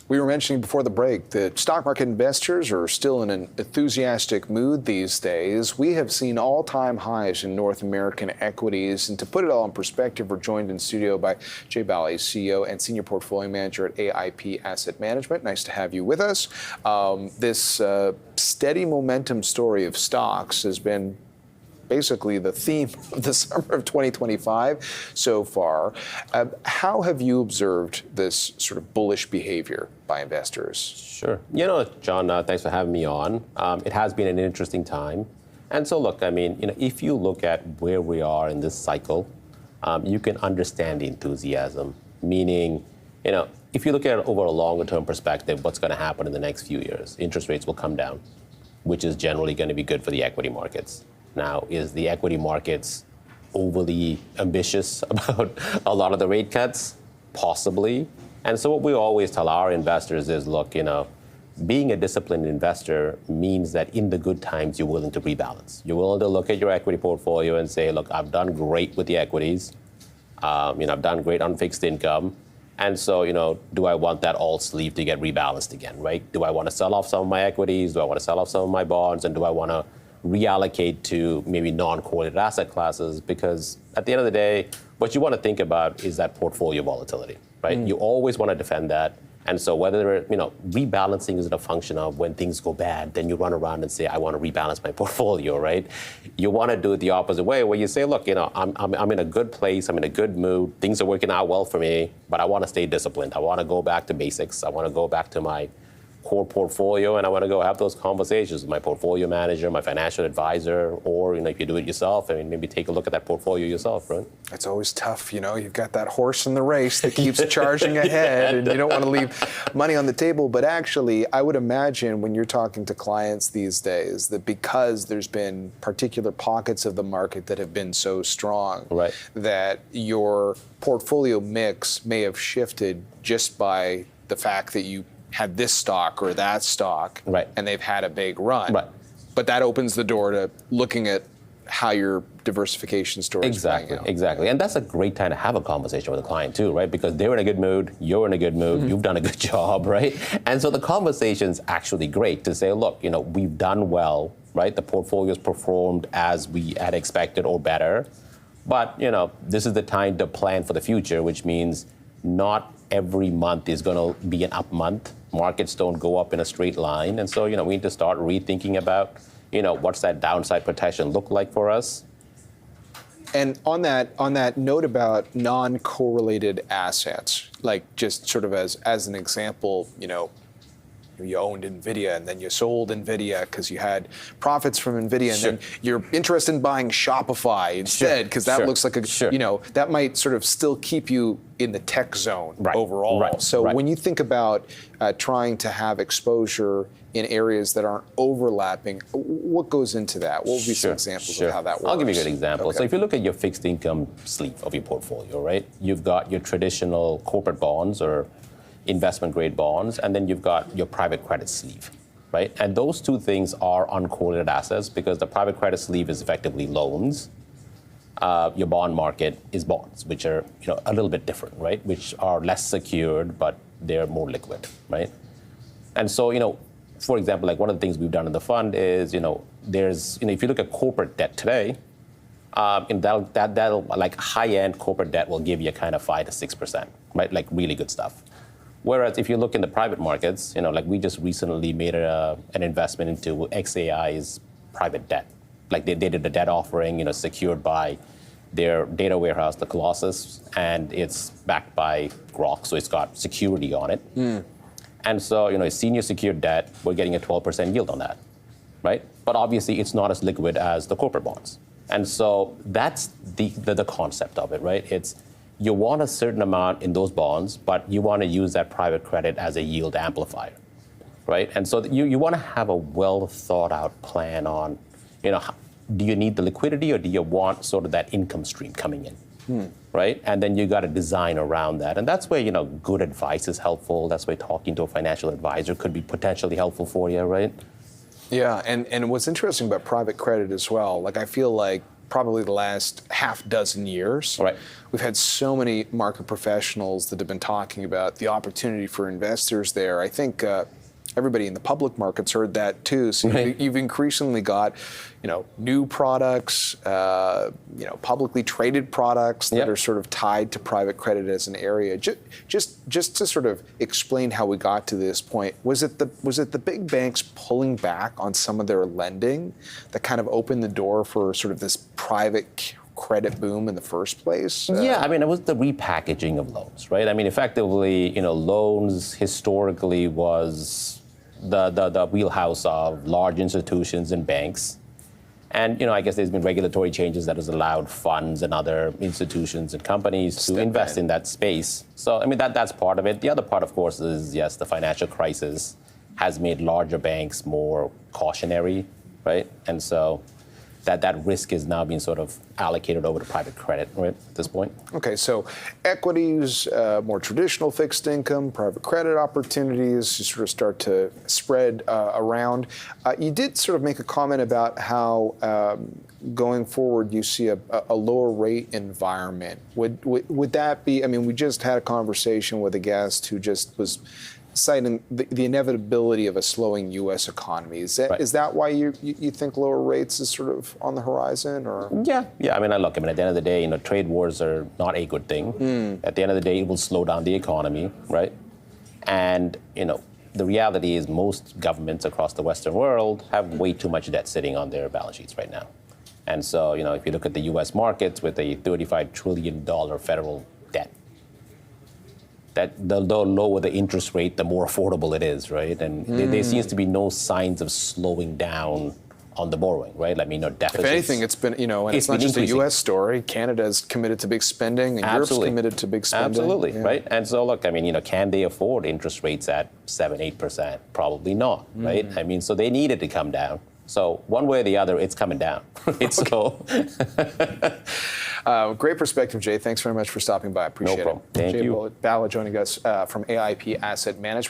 We were mentioning before the break that stock market investors are still in an enthusiastic mood these days. We have seen all-time highs in North American equities. And to put it all in perspective, we're joined in studio by Bala, CEO and Senior Portfolio Manager at AIP Asset Management. Nice to have you with us. This steady momentum story of stocks has been basically the theme of the summer of 2025 so far. How have you observed this sort of bullish behavior by investors? Sure. John, thanks for having me on. It has been an interesting time. And so look, if you look at where we are in this cycle, you can understand the enthusiasm, meaning, if you look at it over a longer term perspective, what's going to happen in the next few years? Interest rates will come down, which is generally going to be good for the equity markets. Now, is the equity markets overly ambitious about a lot of the rate cuts? Possibly. And so what we always tell our investors is, look, being a disciplined investor means that in the good times, you're willing to rebalance. You're willing to look at your equity portfolio and say, look, I've done great with the equities. I've done great on fixed income. And so, do I want that all sleeve to get rebalanced again, right? Do I want to sell off some of my equities? Do I want to sell off some of my bonds? And do I want to reallocate to maybe non-correlated asset classes? Because at the end of the day, what you want to think about is that portfolio volatility, right? You always want to defend that. And so whether, rebalancing isn't a function of when things go bad, then you run around and say, I want to rebalance my portfolio, right? You want to do it the opposite way, where you say, look, I'm in a good place, I'm in a good mood, things are working out well for me, but I want to stay disciplined. I want to go back to basics. I want to go back to my core portfolio, and I want to go have those conversations with my portfolio manager, my financial advisor, or if you do it yourself, maybe take a look at that portfolio yourself, right? It's always tough, you've got that horse in the race that keeps charging ahead, and you don't want to leave money on the table. But actually, I would imagine when you're talking to clients these days that because there's been particular pockets of the market that have been so strong, right, that your portfolio mix may have shifted just by the fact that you had this stock or that stock, right, and they've had a big run. Right. But that opens the door to looking at how your diversification story is playing out. Exactly. And that's a great time to have a conversation with a client too, right? Because they're in a good mood, you're in a good mood, you've done a good job, right? And so the conversation's actually great to say, look, we've done well, right? The portfolio's performed as we had expected or better. But, this is the time to plan for the future, which means not every month is going to be an up month. Markets don't go up in a straight line. And so, we need to start rethinking about, what's that downside protection look like for us. And on that note about non-correlated assets, like just sort of as an example, you owned NVIDIA and then you sold NVIDIA because you had profits from NVIDIA, and then you're interested in buying Shopify instead because that looks like that might sort of still keep you in the tech zone overall. Right. So when you think about trying to have exposure in areas that aren't overlapping, what goes into that? What would be some examples of how that works? I'll give you a good example. Okay. So if you look at your fixed income sleeve of your portfolio, right, you've got your traditional corporate bonds or investment grade bonds, and then you've got your private credit sleeve, right? And those two things are uncorrelated assets because the private credit sleeve is effectively loans. Your bond market is bonds, which are a little bit different, right? Which are less secured, but they're more liquid, right? And so, for example, like one of the things we've done in the fund is, there's, if you look at corporate debt today, that'll like high-end corporate debt will give you kind of 5 to 6%, right? Like really good stuff. Whereas if you look in the private markets, like we just recently made an investment into XAI's private debt. Like they did a debt offering, secured by their data warehouse, the Colossus, and it's backed by Grok, so it's got security on it. And so, it's senior secured debt, we're getting a 12% yield on that, right? But obviously it's not as liquid as the corporate bonds. And so that's the concept of it, right? It's you want a certain amount in those bonds, but you want to use that private credit as a yield amplifier, right? And so you want to have a well thought out plan on, do you need the liquidity or do you want sort of that income stream coming in, right? And then you got to design around that. And that's where, good advice is helpful. That's where talking to a financial advisor could be potentially helpful for you, right? Yeah, and what's interesting about private credit as well, like I feel like probably the last half dozen years. Right. We've had so many market professionals that have been talking about the opportunity for investors there. I think everybody in the public markets heard that too. So right. you've increasingly got, new products, publicly traded products that yep. are sort of tied to private credit as an area. Just to sort of explain how we got to this point, was it the big banks pulling back on some of their lending that kind of opened the door for sort of this private credit boom in the first place? Yeah, I mean, it was the repackaging of loans, right? I mean, effectively, loans historically was the wheelhouse of large institutions and banks. And, I guess there's been regulatory changes that has allowed funds and other institutions and companies to invest in that space. So, I mean, that's part of it. The other part, of course, is, yes, the financial crisis has made larger banks more cautionary, right? And so that risk is now being sort of allocated over to private credit, right, at this point. Okay, so equities, more traditional fixed income, private credit opportunities, you sort of start to spread around. You did sort of make a comment about how going forward you see a lower rate environment. Would that be, I mean, we just had a conversation with a guest who just was citing the inevitability of a slowing U.S. economy. Is that why you think lower rates is sort of on the horizon, or? Yeah. I mean, at the end of the day, trade wars are not a good thing. At the end of the day, it will slow down the economy, right? And the reality is most governments across the Western world have way too much debt sitting on their balance sheets right now. And so, if you look at the U.S. markets with a $35 trillion federal debt, that the lower the interest rate, the more affordable it is, right? And there seems to be no signs of slowing down on the borrowing, right? I mean, deficits. If anything, it's been, and it's not just increasing. A U.S. story. Canada's committed to big spending, and Europe's committed to big spending. Absolutely, right? And so, look, I mean, can they afford interest rates at 7-8%? Probably not, right? I mean, so they need it to come down. So one way or the other, it's coming down. So. Great perspective, Jay. Thanks very much for stopping by. I appreciate it. No problem. Thank you. Bala joining us from AIP Asset Management.